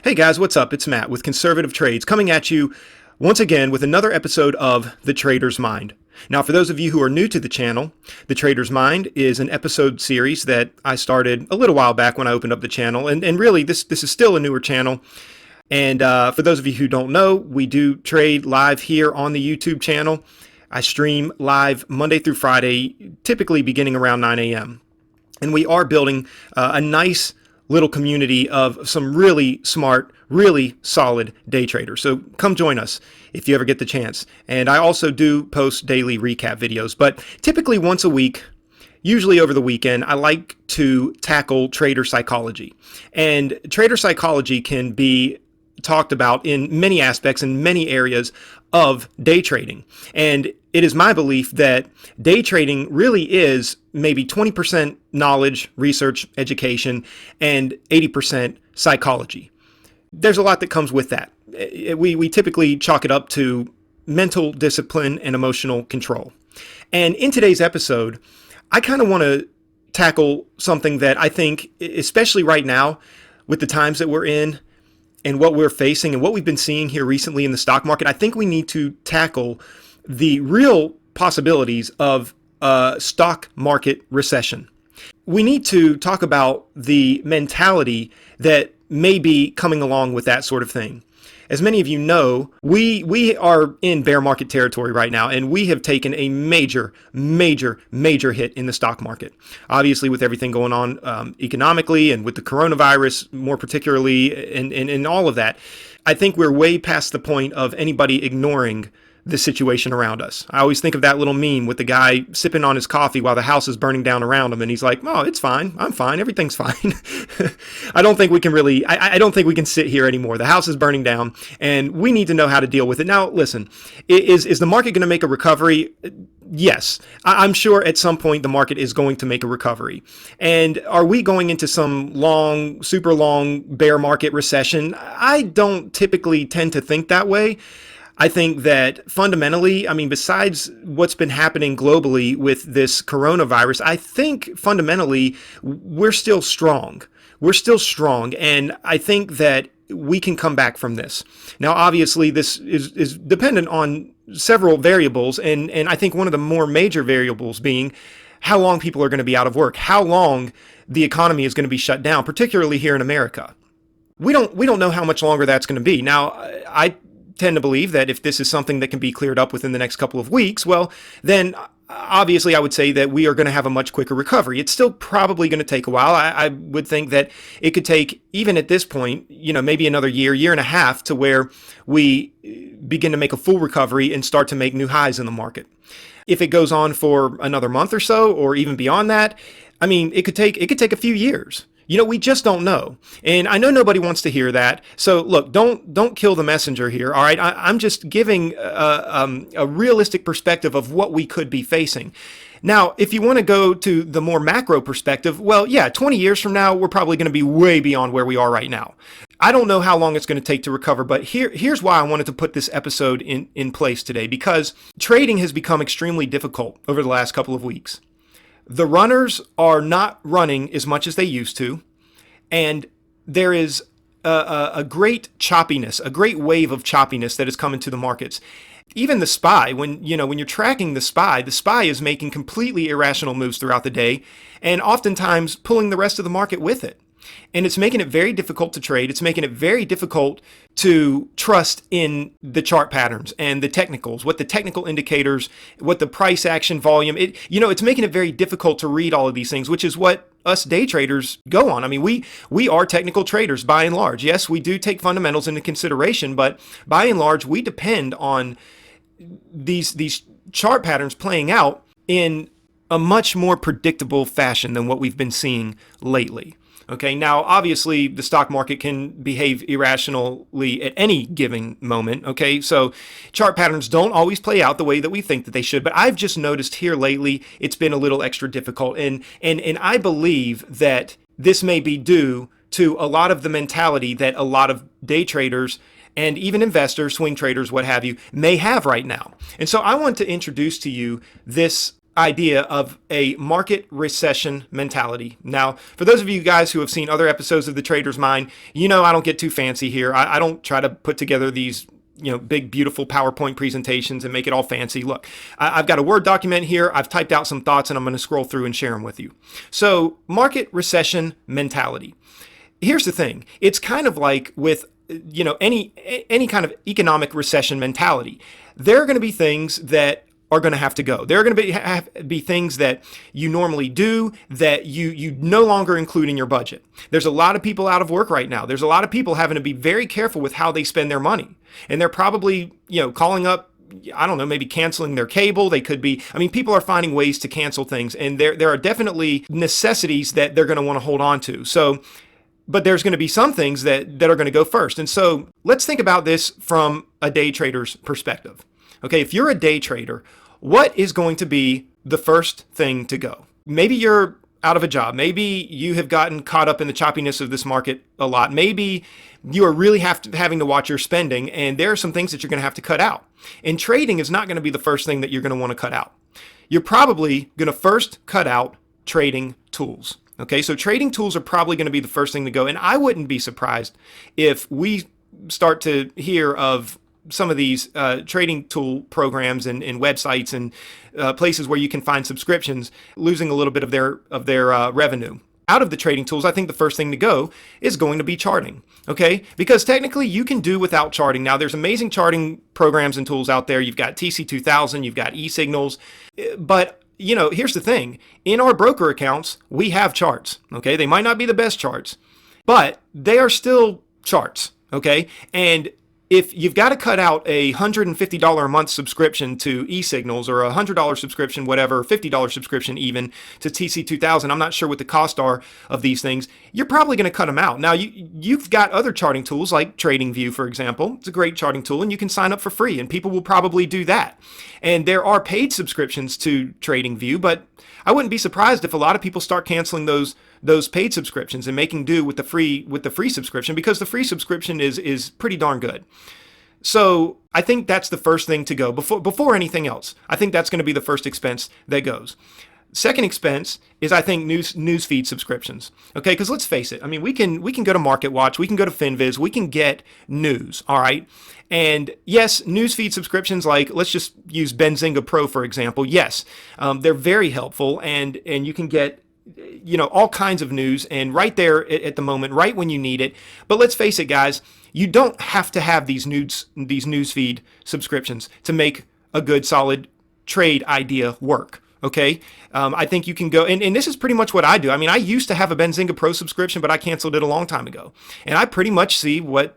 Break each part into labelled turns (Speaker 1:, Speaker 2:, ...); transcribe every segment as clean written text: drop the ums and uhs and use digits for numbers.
Speaker 1: Hey guys, what's up? It's Matt with Conservative Trades coming at you once again with another episode of The Trader's Mind. Now, for those of you who are new to the channel, The Trader's Mind is an episode series that I started a little while back when I opened up the channel. And really, this is still a newer channel. And for those of you who don't know, we do trade live here on the YouTube channel. I stream live Monday through Friday, typically beginning around 9 a.m. And we are building a nice little community of some really smart, really solid day traders. So come join us if you ever get the chance. And I also do post daily recap videos, but typically once a week, usually over the weekend, I like to tackle trader psychology. And trader psychology can be talked about in many aspects in many areas of day trading. And it is my belief that day trading really is maybe 20% knowledge, research, education, and 80% psychology. There's a lot that comes with that. We typically chalk it up to mental discipline and emotional control. And in today's episode, I kind of want to tackle something that I think, especially right now, with the times that we're in, and what we're facing and what we've been seeing here recently in the stock market, I think we need to tackle the real possibilities of a stock market recession. We need to talk about the mentality that may be coming along with that sort of thing. As many of you know, we are in bear market territory right now, and we have taken a major hit in the stock market. Obviously, with everything going on economically and with the coronavirus, more particularly, and all of that, I think we're way past the point of anybody ignoring the situation around us. I always think of that little meme with the guy sipping on his coffee while the house is burning down around him, and he's like, "Oh, it's fine. I'm fine. Everything's fine." I don't think we can really. I don't think we can sit here anymore. The house is burning down, and we need to know how to deal with it. Now, listen, is the market going to make a recovery? Yes, I'm sure at some point the market is going to make a recovery. And are we going into some long, super long bear market recession? I don't typically tend to think that way. I think that fundamentally, besides what's been happening globally with this coronavirus, I think fundamentally we're still strong. We're still strong. And I think that we can come back from this. Now, obviously, this is dependent on several variables. And I think one of the more major variables being how long people are going to be out of work, how long the economy is going to be shut down, particularly here in America. We don't know how much longer that's going to be. Now, I tend to believe that if this is something that can be cleared up within the next couple of weeks, well, then obviously I would say that we are going to have a much quicker recovery. It's still probably going to take a while. I would think that it could take, even at this point, maybe another year and a half to where we begin to make a full recovery and start to make new highs in the market. If it goes on for another month or so, or even beyond that, it could take a few years. We just don't know. And I know nobody wants to hear that. So look, don't kill the messenger here. All right. I'm just giving a realistic perspective of what we could be facing. Now, if you want to go to the more macro perspective, well, yeah, 20 years from now, we're probably going to be way beyond where we are right now. I don't know how long it's going to take to recover, but here's why I wanted to put this episode in place today, because trading has become extremely difficult over the last couple of weeks. The runners are not running as much as they used to, and there is a great choppiness, a great wave of choppiness that has come into the markets. Even the SPY, when you're tracking the SPY is making completely irrational moves throughout the day, and oftentimes pulling the rest of the market with it. And it's making it very difficult to trade. It's making it very difficult to trust in the chart patterns and the technicals, what the technical indicators, what the price action volume, it's making it very difficult to read all of these things, which is what us day traders go on. We are technical traders by and large. Yes, we do take fundamentals into consideration, but by and large, we depend on these chart patterns playing out in a much more predictable fashion than what we've been seeing lately. Okay, now obviously the stock market can behave irrationally at any given moment. Okay, so chart patterns don't always play out the way that we think that they should, but I've just noticed here lately it's been a little extra difficult, and I believe that this may be due to a lot of the mentality that a lot of day traders and even investors, swing traders, what have you, may have right now. And so I want to introduce to you this idea of a market recession mentality. Now, for those of you guys who have seen other episodes of The Trader's Mind, you know I don't get too fancy here. I don't try to put together these big, beautiful PowerPoint presentations and make it all fancy. Look, I've got a Word document here. I've typed out some thoughts and I'm going to scroll through and share them with you. So, market recession mentality. Here's the thing. It's kind of like with any kind of economic recession mentality. There are going to be things that are going to have to go. There are going to be things that you normally do that you no longer include in your budget. There's a lot of people out of work right now. There's a lot of people having to be very careful with how they spend their money. And they're probably, calling up, I don't know, maybe canceling their cable. They could be, people are finding ways to cancel things. And there are definitely necessities that they're going to want to hold on to. So, but there's going to be some things that are going to go first. And so let's think about this from a day trader's perspective. Okay, if you're a day trader, what is going to be the first thing to go? Maybe you're out of a job. Maybe you have gotten caught up in the choppiness of this market a lot. Maybe you are really having to watch your spending, and there are some things that you're going to have to cut out. And trading is not going to be the first thing that you're going to want to cut out. You're probably going to first cut out trading tools. Okay, so trading tools are probably going to be the first thing to go. And I wouldn't be surprised if we start to hear of some of these trading tool programs and websites and places where you can find subscriptions losing a little bit of their revenue. Out of the trading tools, I think the first thing to go is going to be charting, okay? Because technically you can do without charting. Now there's amazing charting programs and tools out there. You've got TC2000, you've got eSignals, but here's the thing. In our broker accounts, we have charts, okay? They might not be the best charts, but they are still charts, okay? And if you've got to cut out a $150 a month subscription to eSignals or a $100 subscription, whatever, $50 subscription even to TC2000, I'm not sure what the costs are of these things, you're probably going to cut them out. Now, you've got other charting tools like TradingView, for example. It's a great charting tool, and you can sign up for free, and people will probably do that. And there are paid subscriptions to TradingView, but I wouldn't be surprised if a lot of people start canceling those paid subscriptions and making do with the free subscription, because the free subscription is pretty darn good. So I think that's the first thing to go before anything else. I think that's going to be the first expense that goes. Second expense is, I think, newsfeed subscriptions. Okay, because let's face it. We can go to MarketWatch, we can go to Finviz, we can get news. All right, and yes, newsfeed subscriptions, like let's just use Benzinga Pro for example. Yes, they're very helpful, and you can get all kinds of news, and right there at the moment, right when you need it. But let's face it, guys, you don't have to have these newsfeed subscriptions to make a good, solid trade idea work. Okay, I think you can go, and this is pretty much what I do. I used to have a Benzinga Pro subscription, but I canceled it a long time ago. And I pretty much see what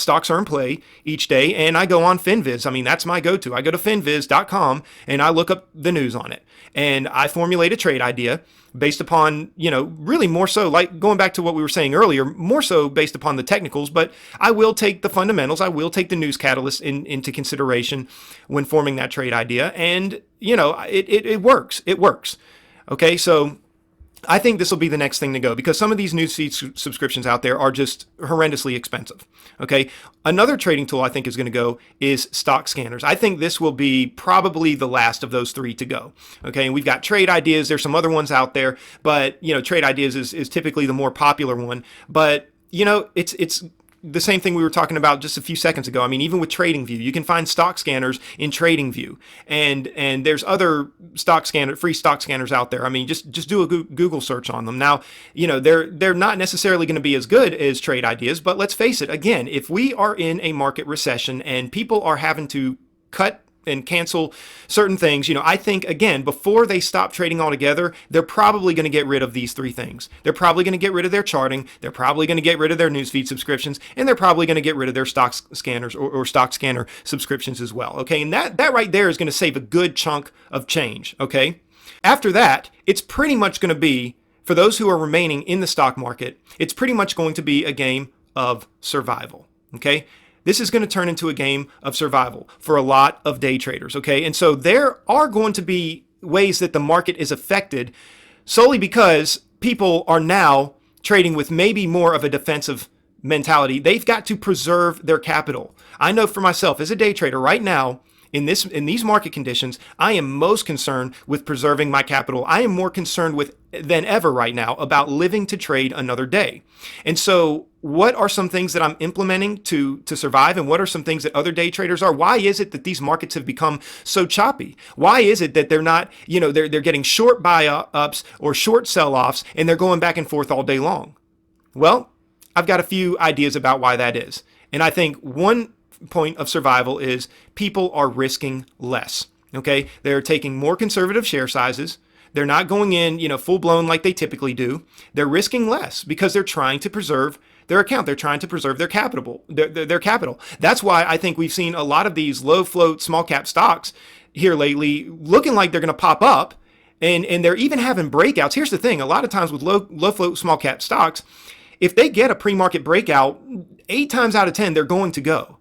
Speaker 1: stocks are in play each day, and I go on Finviz. That's my go-to. I go to finviz.com and I look up the news on it, and I formulate a trade idea based upon, really more so, like going back to what we were saying earlier, more so based upon the technicals, but I will take the fundamentals, I will take the news catalyst into consideration when forming that trade idea, and, it works. It works. Okay, so I think this will be the next thing to go, because some of these newsfeed subscriptions out there are just horrendously expensive. Okay, another trading tool I think is going to go is stock scanners. I think this will be probably the last of those three to go. Okay, and we've got Trade Ideas. There's some other ones out there, but Trade Ideas is typically the more popular one. But it's the same thing we were talking about just a few seconds ago. Even with TradingView, you can find stock scanners in TradingView, and there's other free stock scanners out there. Just do a Google search on them. Now, they're not necessarily going to be as good as Trade Ideas, but let's face it. Again, if we are in a market recession and people are having to cut and cancel certain things, I think, again, before they stop trading altogether, they're probably going to get rid of these three things. They're probably going to get rid of their charting, they're probably going to get rid of their newsfeed subscriptions, and they're probably going to get rid of their stock scanners or stock scanner subscriptions as well. Okay, and that right there is going to save a good chunk of change. Okay, after that, it's pretty much going to be, for those who are remaining in the stock market, it's pretty much going to be a game of survival. Okay, this is going to turn into a game of survival for a lot of day traders, okay? And so there are going to be ways that the market is affected solely because people are now trading with maybe more of a defensive mentality. They've got to preserve their capital. I know for myself as a day trader right now, in these market conditions, I am most concerned with preserving my capital. I am more concerned with than ever right now about living to trade another day. And so what are some things that I'm implementing to survive, and what are some things that other day traders are? Why is it that these markets have become so choppy? Why is it that they're not, they're getting short buy ups or short sell offs, and they're going back and forth all day long? Well, I've got a few ideas about why that is. And I think one point of survival is people are risking less. Okay, they're taking more conservative share sizes. They're not going in, full blown like they typically do. They're risking less because they're trying to preserve their account. They're trying to preserve their capital. Their capital. That's why I think we've seen a lot of these low float small cap stocks here lately looking like they're going to pop up, and they're even having breakouts. Here's the thing: a lot of times with low float small cap stocks, if they get a pre-market breakout, 8 times out of 10 they're going to go.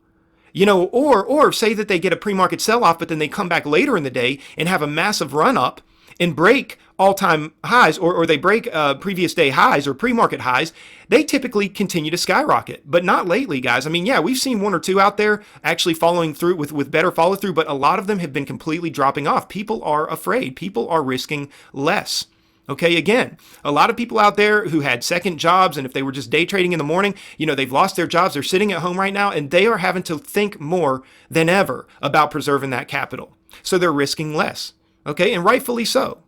Speaker 1: Or say that they get a pre-market sell-off, but then they come back later in the day and have a massive run-up and break all-time highs, or they break previous day highs or pre-market highs, they typically continue to skyrocket. But not lately, guys. We've seen 1 or 2 out there actually following through with better follow-through, but a lot of them have been completely dropping off. People are afraid. People are risking less. Okay, again, a lot of people out there who had second jobs, and if they were just day trading in the morning, they've lost their jobs. They're sitting at home right now, and they are having to think more than ever about preserving that capital. So they're risking less. Okay, and rightfully so.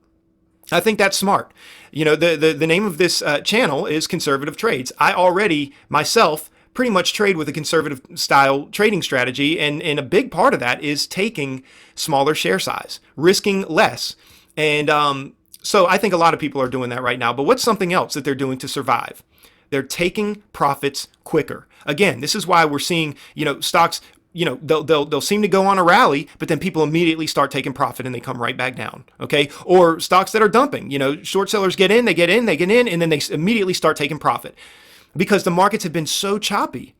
Speaker 1: I think that's smart. The name of this channel is Conservative Trades. I already, myself, pretty much trade with a conservative style trading strategy, and a big part of that is taking smaller share size, risking less. And so I think a lot of people are doing that right now. But what's something else that they're doing to survive? They're taking profits quicker. Again, this is why we're seeing, stocks, they'll seem to go on a rally, but then people immediately start taking profit and they come right back down. Okay. Or stocks that are dumping, short sellers get in, and then they immediately start taking profit because the markets have been so choppy,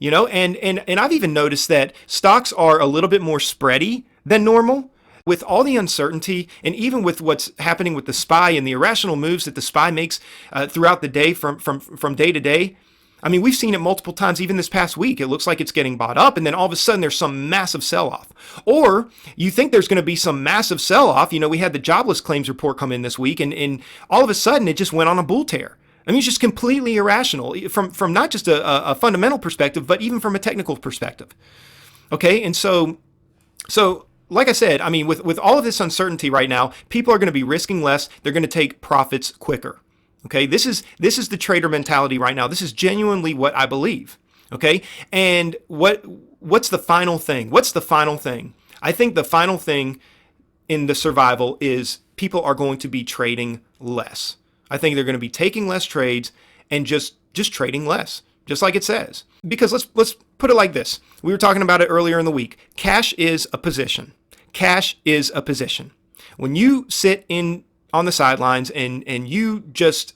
Speaker 1: and I've even noticed that stocks are a little bit more spready than normal. With all the uncertainty, and even with what's happening with the SPY and the irrational moves that the SPY makes throughout the day from day to day, we've seen it multiple times. Even this past week, it looks like it's getting bought up, and then all of a sudden there's some massive sell-off. Or you think there's going to be some massive sell-off. We had the jobless claims report come in this week, and all of a sudden it just went on a bull tear. It's just completely irrational from not just a fundamental perspective, but even from a technical perspective. Okay, and so like I said, with all of this uncertainty right now, people are going to be risking less. They're going to take profits quicker. Okay, this is the trader mentality right now. This is genuinely what I believe. Okay, and what's the final thing? What's the final thing? I think the final thing in the survival is people are going to be trading less. I think they're going to be taking less trades and just trading less, just like it says. Because let's put it like this. We were talking about it earlier in the week. Cash is a position. Cash is a position. When you sit in on the sidelines and you just,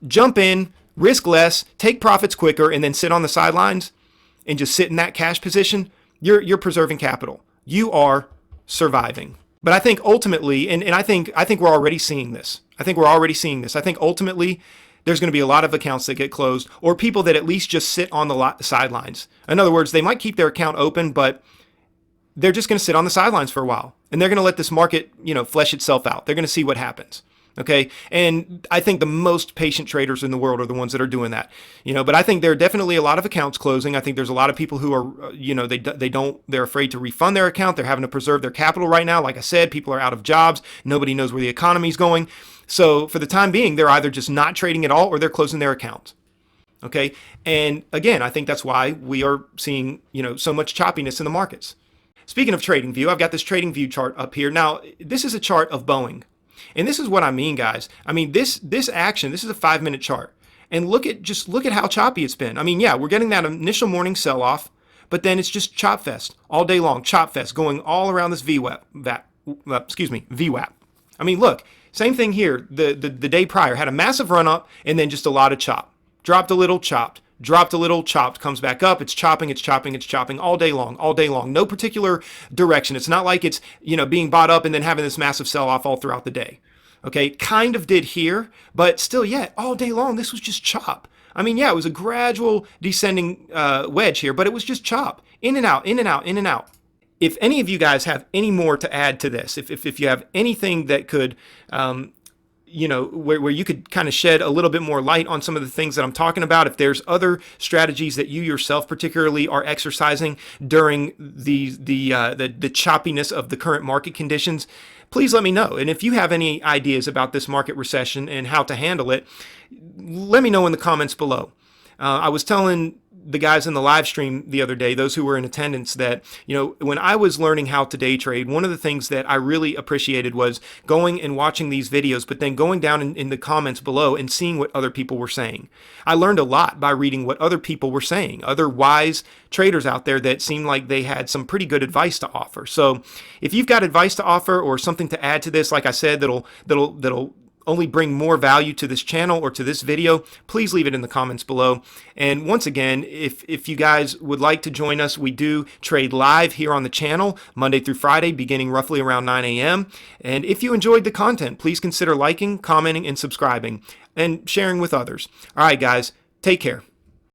Speaker 1: jump in, risk less, take profits quicker, and then sit on the sidelines and just sit in that cash position, you're preserving capital. You are surviving. But I think ultimately, and I think we're already seeing this. I think ultimately there's going to be a lot of accounts that get closed, or people that at least just sit on the sidelines. In other words, they might keep their account open, but they're just going to sit on the sidelines for a while, and they're going to let this market, flesh itself out. They're going to see what happens. Okay. And I think the most patient traders in the world are the ones that are doing that, but I think there are definitely a lot of accounts closing. I think there's a lot of people who are, they're afraid to refund their account. They're having to preserve their capital right now. Like I said, people are out of jobs. Nobody knows where the economy is going. So for the time being, they're either just not trading at all or they're closing their accounts. Okay. And again, I think that's why we are seeing, so much choppiness in the markets. Speaking of TradingView, I've got this TradingView chart up here. Now, this is a chart of Boeing. And this is what I mean, guys. This action, this is a 5-minute chart. And look at how choppy it's been. We're getting that initial morning sell-off, but then it's just chop fest all day long, chop fest going all around this VWAP. Look, same thing here. The day prior had a massive run up and then just a lot of chop. Dropped a little, chopped. Dropped a little, chopped, comes back up. It's chopping all day long. No particular direction. It's not like it's, being bought up and then having this massive sell-off all throughout the day. Okay, kind of did here, but still yet, all day long, this was just chop. It was a gradual descending wedge here, but it was just chop. In and out, in and out, in and out. if any of you guys have any more to add to this, if you have anything that could, where you could kind of shed a little bit more light on some of the things that I'm talking about, if there's other strategies that you yourself particularly are exercising during the choppiness of the current market conditions, please let me know. And if you have any ideas about this market recession and how to handle it, let me know in the comments below. I was telling the guys in the live stream the other day, those who were in attendance, that, when I was learning how to day trade, one of the things that I really appreciated was going and watching these videos, but then going down in the comments below and seeing what other people were saying. I learned a lot by reading what other people were saying, other wise traders out there that seemed like they had some pretty good advice to offer. So if you've got advice to offer or something to add to this, like I said, that'll only bring more value to this channel or to this video, please leave it in the comments below. And once again, if you guys would like to join us, we do trade live here on the channel Monday through Friday, beginning roughly around 9 a.m. And if you enjoyed the content, please consider liking, commenting, and subscribing, and sharing with others. All right, guys, take care.